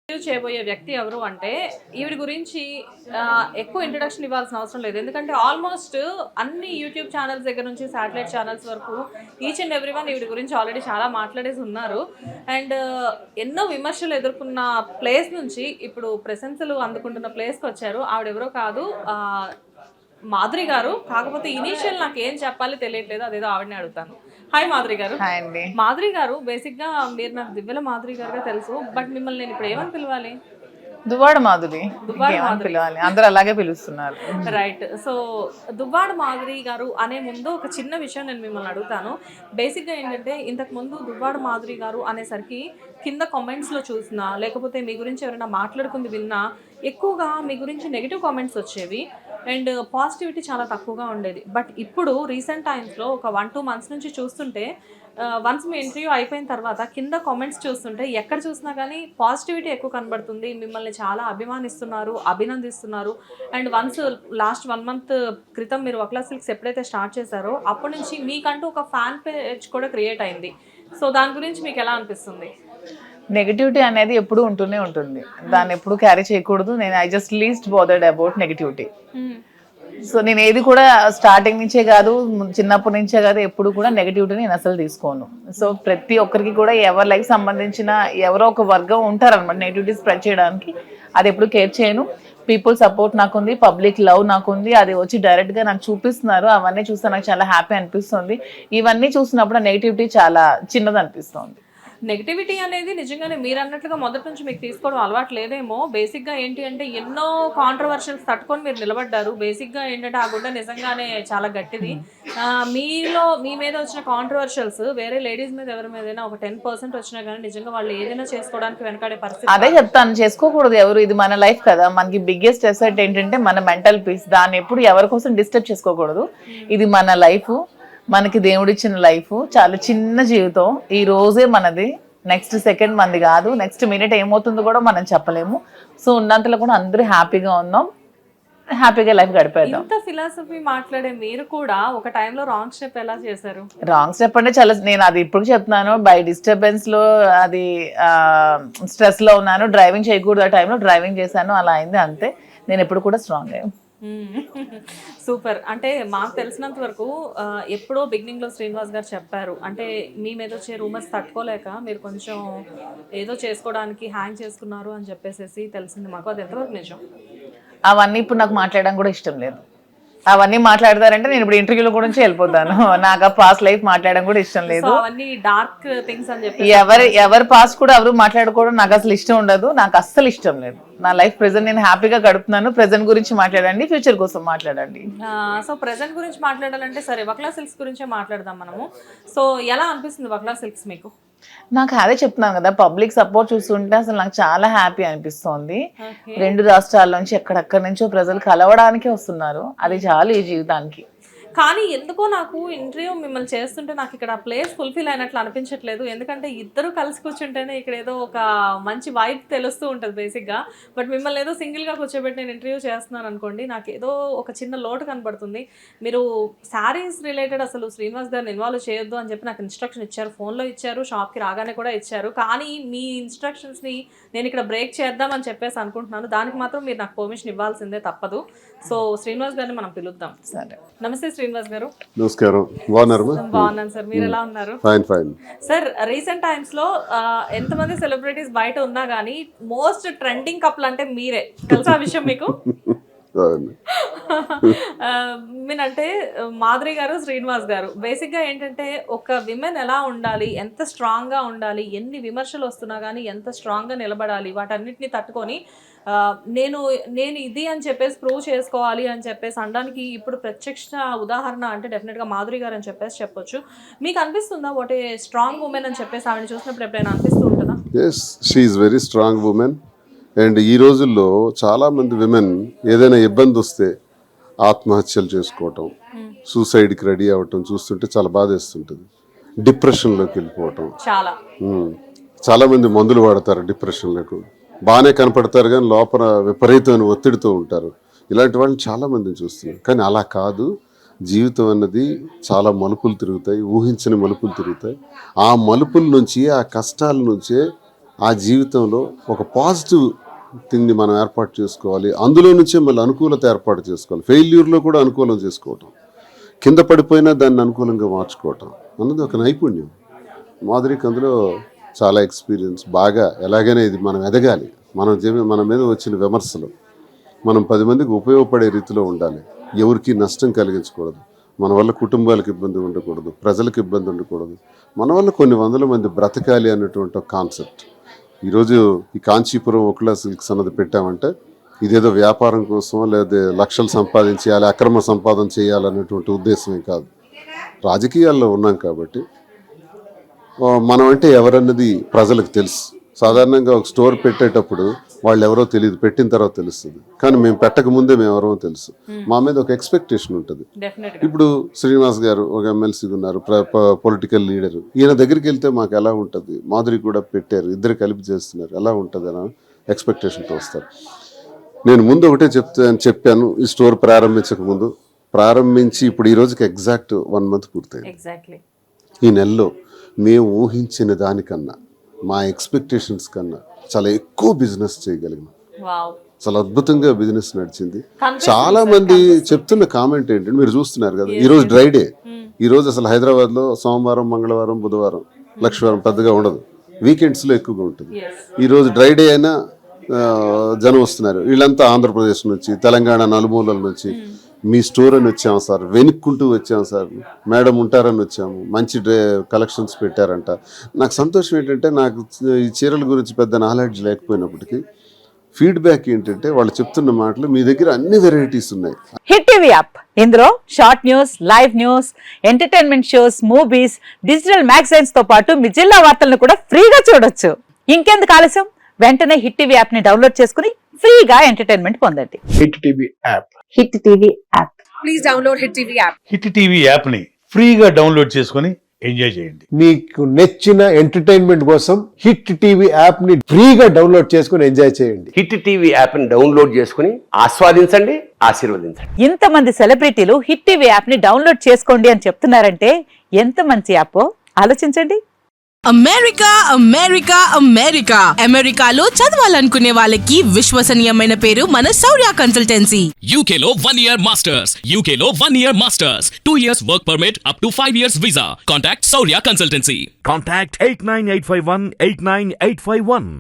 చేయబోయే వ్యక్తి ఎవరు అంటే ఈవిడ గురించి ఎక్కువ ఇంట్రడక్షన్ ఇవ్వాల్సిన అవసరం లేదు. ఎందుకంటే ఆల్మోస్ట్ అన్ని యూట్యూబ్ ఛానల్స్ దగ్గర నుంచి శాటిలైట్ ఛానల్స్ వరకు ఈచ్ అండ్ ఎవ్రీ వన్ ఈవిడ గురించి ఆల్రెడీ చాలా మాట్లాడేసి ఉన్నారు. అండ్ ఎన్నో విమర్శలు ఎదుర్కొన్న ప్లేస్ నుంచి ఇప్పుడు ప్రశంసలు అందుకుంటున్న ప్లేస్కి వచ్చారు. ఆవిడెవరో కాదు, మాధురి గారు. కాకపోతే ఇనీషియల్ నాకు ఏం చెప్పాలి తెలియట్లేదు, అదేదో ఆవిడని అడుగుతాను. హాయ్ మాధురి గారు. మాధురి గారు, బేసిక్ గా మీరు నాకు దివ్యల మాధురి గారుగా తెలుసు, బట్ మిమ్మల్ని నేను ఇప్పుడు ఏమని పిలవాలి? దువ్వాడ మాధురి పిలవాలి, అందరూ అలాగే పిలుస్తున్నారు. రైట్. సో దువ్వాడ మాధురి గారు అనే ముందు ఒక చిన్న విషయం నేను మిమ్మల్ని అడుగుతాను. బేసిక్గా ఏంటంటే ఇంతకు ముందు దువ్వాడ మాధురి గారు అనేసరికి కింద కామెంట్స్లో చూసినా లేకపోతే మీ గురించి ఎవరైనా మాట్లాడుకుంది విన్నా ఎక్కువగా మీ గురించి నెగిటివ్ కామెంట్స్ వచ్చేవి అండ్ పాజిటివిటీ చాలా తక్కువగా ఉండేది. బట్ ఇప్పుడు రీసెంట్ టైమ్స్లో ఒక 1-2 months నుంచి చూస్తుంటే వన్స్ మీ ఇంటర్వ్యూ అయిపోయిన తర్వాత కింద కామెంట్స్ చూస్తుంటే ఎక్కడ చూసినా కానీ పాజిటివిటీ ఎక్కువ కనబడుతుంది. మిమ్మల్ని చాలా అభిమానిస్తున్నారు, అభినందిస్తున్నారు. అండ్ వన్స్ లాస్ట్ 1 month క్రితం మీరు వక్లా సిల్క్స్ ఎప్పుడైతే స్టార్ట్ చేశారో అప్పటి నుంచి మీకంటూ ఒక ఫ్యాన్ పేజ్ కూడా క్రియేట్ అయింది. సో దాని గురించి మీకు ఎలా అనిపిస్తుంది? నెగిటివిటీ అనేది ఎప్పుడు ఉంటూనే ఉంటుంది, దాన్ని ఎప్పుడు క్యారీ చేయకూడదు. నేను I just least bothered about negativity. So నేను ఏది కూడా స్టార్టింగ్ నుంచే కాదు, చిన్నప్పటి నుంచే కాదు, ఎప్పుడు కూడా నెగిటివిటీని నేను అసలు తీసుకోను. సో ప్రతి ఒక్కరికి కూడా ఎవరి లైఫ్ సంబంధించిన ఎవరో ఒక వర్గం ఉంటారనమాట నెగిటివిటీ స్ప్రెడ్ చేయడానికి. అది ఎప్పుడు కేర్ చేయను. పీపుల్ సపోర్ట్ నాకుంది, పబ్లిక్ లవ్ నాకుంది, అది వచ్చి డైరెక్ట్గా నాకు చూపిస్తున్నారు. అవన్నీ చూస్తే నాకు చాలా హ్యాపీ అనిపిస్తుంది. ఇవన్నీ చూసినప్పుడు నెగిటివిటీ చాలా చిన్నది అనిపిస్తుంది. నెగిటివిటీ అనేది నిజంగానే మీరు అన్నట్లుగా మొదటి నుంచి మీకు తీసుకోవడం అలవాటు లేదేమో. బేసిక్గా ఏంటి అంటే ఎన్నో కాంట్రవర్షియల్స్ తట్టుకొని మీరు నిలబడ్డారు. బేసిక్గా ఏంటంటే ఆ గుడ్డ నిజంగానే చాలా గట్టిది. మీలో మీ మీద వచ్చిన కాంట్రవర్షియల్స్ వేరే లేడీస్ మీద ఎవరి మీదైనా ఒక 10% వచ్చినా కానీ నిజంగా వాళ్ళు ఏదైనా చేసుకోవడానికి వెనకాడే పరిస్థితి. అదే చెప్తాను, చేసుకోకూడదు ఎవరు. ఇది మన లైఫ్ కదా, మనకి బిగ్గెస్ట్ అసెట్ ఏంటంటే మన మెంటల్ పీస్. దాన్ని ఎప్పుడు ఎవరి కోసం డిస్టర్బ్ చేసుకోకూడదు. ఇది మన లైఫ్, మనకి దేవుడిచ్చిన లైఫ్, చాలా చిన్న జీవితం. ఈ రోజే మనది, నెక్స్ట్ సెకండ్ మనది కాదు, నెక్స్ట్ మినిట్ ఏమవుతుందో కూడా మనం చెప్పలేము. సో ఉన్నంతలో కూడా అందరూ హ్యాపీగా ఉందాం, హ్యాపీగా లైఫ్ గడిపేద్దాం. ఇంత ఫిలాసఫీ మాట్లాడే మీరు కూడా ఒక టైంలో రాంగ్ స్టెప్ ఎలా చేశారు? రాంగ్ స్టెప్ అంటే చాలా, నేను అది ఇప్పుడు చెప్తున్నాను, బై డిస్టర్బెన్స్ లో, అది స్ట్రెస్ లో ఉన్నాను, డ్రైవింగ్ చేయకూడదు ఆ టైంలో డ్రైవింగ్ చేశాను, అలా అయింది అంతే. నేను ఎప్పుడు కూడా స్ట్రాంగ్ అయ్యాను. సూపర్. అంటే మాకు తెలిసినంత వరకు ఎప్పుడో బిగినింగ్లో శ్రీనివాస్ గారు చెప్పారు, అంటే మీ మీద వచ్చే రూమర్స్ తట్టుకోలేక మీరు కొంచెం ఏదో చేసుకోవడానికి హ్యాంగ్ చేసుకున్నారు అని చెప్పేసి తెలిసింది మాకు. అది ఎంతవరకు నిజం? అవన్నీ ఇప్పుడు నాకు మాట్లాడడం కూడా ఇష్టం లేదు. అవన్నీ మాట్లాడతారంటే నేను ఇప్పుడు ఇంటర్వ్యూల గురించి వెళ్ళిపోతాను. నాకు ఆ పాస్ట్ లైఫ్ మాట్లాడడం కూడా ఇష్టం లేదు. అవన్నీ డార్క్ థింగ్స్ అని చెప్పి ఎవరి పాస్ట్ కూడా ఎవరు మాట్లాడుకోవడం నాకు అసలు ఇష్టం ఉండదు, నాకు అస్సలు ఇష్టం లేదు. నా లైఫ్ ప్రెజెంట్ నేను హ్యాపీగా గడుపుతున్నాను. ప్రెజెంట్ గురించి మాట్లాడండి, ఫ్యూచర్ కోసం మాట్లాడండి. సో ప్రెజెంట్ గురించి మాట్లాడాలంటే సరే, వక్లా సిల్క్స్ గురించే మాట్లాడదాం మనము. సో ఎలా అనిపిస్తుంది వక్లా సిల్క్స్ మీకు? నాకు అదే చెప్తున్నాను కదా, పబ్లిక్ సపోర్ట్ చూస్తుంటే అసలు నాకు చాలా హ్యాపీ అనిపిస్తుంది. 2 రాష్ట్రాల నుంచి ఎక్కడెక్కడి నుంచో ప్రజలు కలవడానికి వస్తున్నారు, అది చాలు ఈ జీవితానికి. కానీ ఎందుకో నాకు ఇంటర్వ్యూ మిమ్మల్ని చేస్తుంటే నాకు ఇక్కడ ప్లేస్ ఫుల్ఫిల్ అయినట్లు అనిపించట్లేదు. ఎందుకంటే ఇద్దరు కలిసి కూర్చుంటేనే ఇక్కడ ఏదో ఒక మంచి వైబ్ తెలుస్తూ ఉంటుంది బేసిక్గా. బట్ మిమ్మల్ని ఏదో సింగిల్గా కూర్చోబెట్టి నేను ఇంటర్వ్యూ చేస్తున్నాను అనుకోండి, నాకు ఏదో ఒక చిన్న లోటు కనబడుతుంది. మీరు శారీస్ రిలేటెడ్ అసలు శ్రీనివాస్ గారిని ఇన్వాల్వ్ చేయొద్దు అని చెప్పి నాకు ఇన్స్ట్రక్షన్ ఇచ్చారు, ఫోన్లో ఇచ్చారు, షాప్కి రాగానే కూడా ఇచ్చారు. కానీ మీ ఇన్స్ట్రక్షన్స్ని నేను ఇక్కడ బ్రేక్ చేద్దామని చెప్పేసి అనుకుంటున్నాను. దానికి మాత్రం మీరు నాకు పర్మిషన్ ఇవ్వాల్సిందే, తప్పదు. సో శ్రీనివాస్ గారిని మనం పిలుద్దాం. సరే, నమస్తే శ్రీనివాస్ గారు. నమస్కారం. బాగున్నాను సార్, మీరు ఎలా ఉన్నారు? ఫైన్ సార్, రీసెంట్ టైమ్స్ లో ఎంతమంది సెలబ్రిటీస్ బయట ఉన్నా గానీ మోస్ట్ ట్రెండింగ్ కపుల్ అంటే మీరే, తెలుసా ఆ విషయం మీకు? మీనంటే మాధురి గారు, శ్రీనివాస్ గారు. బేసిక్గా ఏంటంటే ఒక విమెన్ ఎలా ఉండాలి, ఎంత స్ట్రాంగ్గా ఉండాలి, ఎన్ని విమర్శలు వస్తున్నా కానీ ఎంత స్ట్రాంగ్గా నిలబడాలి, వాటన్నిటిని తట్టుకొని నేను ఇది అని చెప్పేసి ప్రూవ్ చేసుకోవాలి అని చెప్పేసి అనడానికి ఇప్పుడు ప్రత్యక్ష ఉదాహరణ అంటే డెఫినెట్గా మాధురి గారు అని చెప్పేసి చెప్పొచ్చు. మీకు అనిపిస్తుందా వాట్ ఏ స్ట్రాంగ్ ఉమెన్ అని చెప్పేసి ఆవిడ చూసినప్పుడు ఎప్పుడైనా అనిపిస్తూ ఉంటుందా? Yes, she is very strong women. And ఈ రోజుల్లో చాలామంది విమెన్ ఏదైనా ఇబ్బంది వస్తే ఆత్మహత్యలు చేసుకోవటం, సూసైడ్కి రెడీ అవ్వటం చూస్తుంటే చాలా బాధేస్తుంటుంది. డిప్రెషన్లోకి వెళ్ళిపోవటం, చాలామంది మందులు వాడతారు డిప్రెషన్లకు. బాగానే కనపడతారు కానీ లోపల విపరీతమైన ఒత్తిడితో ఉంటారు. ఇలాంటి వాళ్ళని చాలామందిని చూస్తున్నారు. కానీ అలా కాదు, జీవితం అన్నది చాలా మలుపులు తిరుగుతాయి, ఊహించని మలుపులు తిరుగుతాయి. ఆ మలుపుల నుంచి, ఆ కష్టాల నుంచే ఆ జీవితంలో ఒక పాజిటివ్ థింగ్ని మనం ఏర్పాటు చేసుకోవాలి. అందులో నుంచే మళ్ళీ అనుకూలత ఏర్పాటు చేసుకోవాలి. ఫెయిల్యూర్లో కూడా అనుకూలం చేసుకోవటం, కింద పడిపోయినా దాన్ని అనుకూలంగా మార్చుకోవటం అన్నది ఒక నైపుణ్యం. మాధురికి అందులో చాలా ఎక్స్పీరియన్స్. బాగా ఎలాగైనా ఇది మనం ఎదగాలి, మన మీద వచ్చిన విమర్శలు మనం 10 మందికి ఉపయోగపడే రీతిలో ఉండాలి. ఎవరికి నష్టం కలిగించకూడదు, మన వల్ల కుటుంబాలకు ఇబ్బంది ఉండకూడదు, ప్రజలకు ఇబ్బంది ఉండకూడదు, మన వల్ల కొన్ని వందల మంది బ్రతకాలి అన్నటువంటి ఒక కాన్సెప్ట్. ఈరోజు ఈ కాంచీపురం ఒకలా సిల్క్స్ అన్నది పెట్టామంటే ఇదేదో వ్యాపారం కోసం లేదా లక్షలు సంపాదించేయాలి, అక్రమ సంపాదన చేయాలనేటువంటి ఉద్దేశమే కాదు. రాజకీయాల్లో ఉన్నాం కాబట్టి మనం అంటే ఎవరన్నది ప్రజలకు తెలుసు. సాధారణంగా ఒక స్టోర్ పెట్టేటప్పుడు వాళ్ళు ఎవరో తెలియదు, పెట్టిన తర్వాత తెలుస్తుంది. కానీ మేము పెట్టక ముందే మేము ఎవరో తెలుసు. మా మీద ఒక ఎక్స్పెక్టేషన్ ఉంటుంది. ఇప్పుడు శ్రీనివాస్ గారు ఒక ఎమ్మెల్సీ ఉన్నారు, పొలిటికల్ లీడరు, ఈయన దగ్గరికి వెళ్తే మాకు ఎలా ఉంటుంది, మాధురి కూడా పెట్టారు, ఇద్దరు కలిపి చేస్తున్నారు, ఎలా ఉంటుంది అని ఎక్స్పెక్టేషన్తో వస్తారు. నేను ముందు ఒకటే చెప్పాను, ఈ స్టోర్ ప్రారంభించక ముందు, ప్రారంభించి ఇప్పుడు ఈ రోజుకి ఎగ్జాక్ట్ 1 మంత్ పూర్తయింది. ఈ నెలలో మేము ఊహించిన దానికన్నా, మా ఎక్స్పెక్టేషన్స్ కన్నా చాలా ఎక్కువ బిజినెస్ చేయగలిగాం. చాలా అద్భుతంగా బిజినెస్ నడిచింది. చాలా మంది చెప్తున్న కామెంట్ ఏంటంటే, మీరు చూస్తున్నారు కదా, ఈరోజు డ్రై డే. ఈరోజు అసలు హైదరాబాద్లో సోమవారం, మంగళవారం, బుధవారం, లక్షవారం పెద్దగా ఉండదు, వీకెండ్స్లో ఎక్కువగా ఉంటుంది. ఈరోజు డ్రై డే అయినా జనం వస్తున్నారు. వీళ్ళంతా ఆంధ్రప్రదేశ్ నుంచి, తెలంగాణ నలుమూలల నుంచి. మీ స్టోర్ అని వచ్చాము సార్, వెనుక్కుంటూ వచ్చాము సార్, మేడం ఉంటారని వచ్చాము, మంచి కలెక్షన్స్ పెట్టారంట. నాకు సంతోషం ఏంటంటే, నాకు ఈ చీరల గురించి పెద్ద నాలెడ్జ్ లేకపోయినప్పటికీ ఫీడ్బ్యాక్ ఏంటంటే, వాళ్ళు చెప్తున్న మాటలు, మీ దగ్గర అన్ని వెరైటీస్ ఉన్నాయి. హిట్ టీవీ యాప్, ఇందులో short news, live news, entertainment shows, movies, digital magazines తో పాటు మీ జిల్లా వార్తలను కూడా ఫ్రీగా చూడొచ్చు. ఇంకెందుకు ఆలస్యం, వెంటనే హిట్ టీవీ యాప్ ని డౌన్లోడ్ చేసుకుని ఫ్రీగా ఎంటర్టైన్మెంట్ పొందండి. Hit TV app, hit TV app. Please download hit TV app. Hit TV app ని ఫ్రీగా డౌన్లోడ్ చేసుకొని ఎంజాయ్ చేయండి. మీకు నచ్చిన ఎంటర్టైన్మెంట్ కోసం హిట్ టీవీ యాప్ ని ఫ్రీగా డౌన్లోడ్ చేసుకొని ఎంజాయ్ చేయండి. హిట్ టీవీ యాప్ ని డౌన్లోడ్ చేసుకుని ఆస్వాదించండి, ఆశీర్వదించండి. ఇంతమంది సెలబ్రిటీలు హిట్ టీవీ యాప్ ని డౌన్లోడ్ చేసుకోండి అని చెప్తున్నారంటే ఎంత మంచి యాప్ ఆలోచించండి. అమెరికా అమెరికా అమెరికా అమెరికాలో చదవాలనుకునే వాళ్ళకి విశ్వసనీయమైన పేరు మన శౌర్య కన్సల్టెన్సీ. UK లో 1 year masters, UK లో 1 year masters, 2 years work permit up to 5 years visa. Contact Saurya Consultancy. Contact 89851 89851.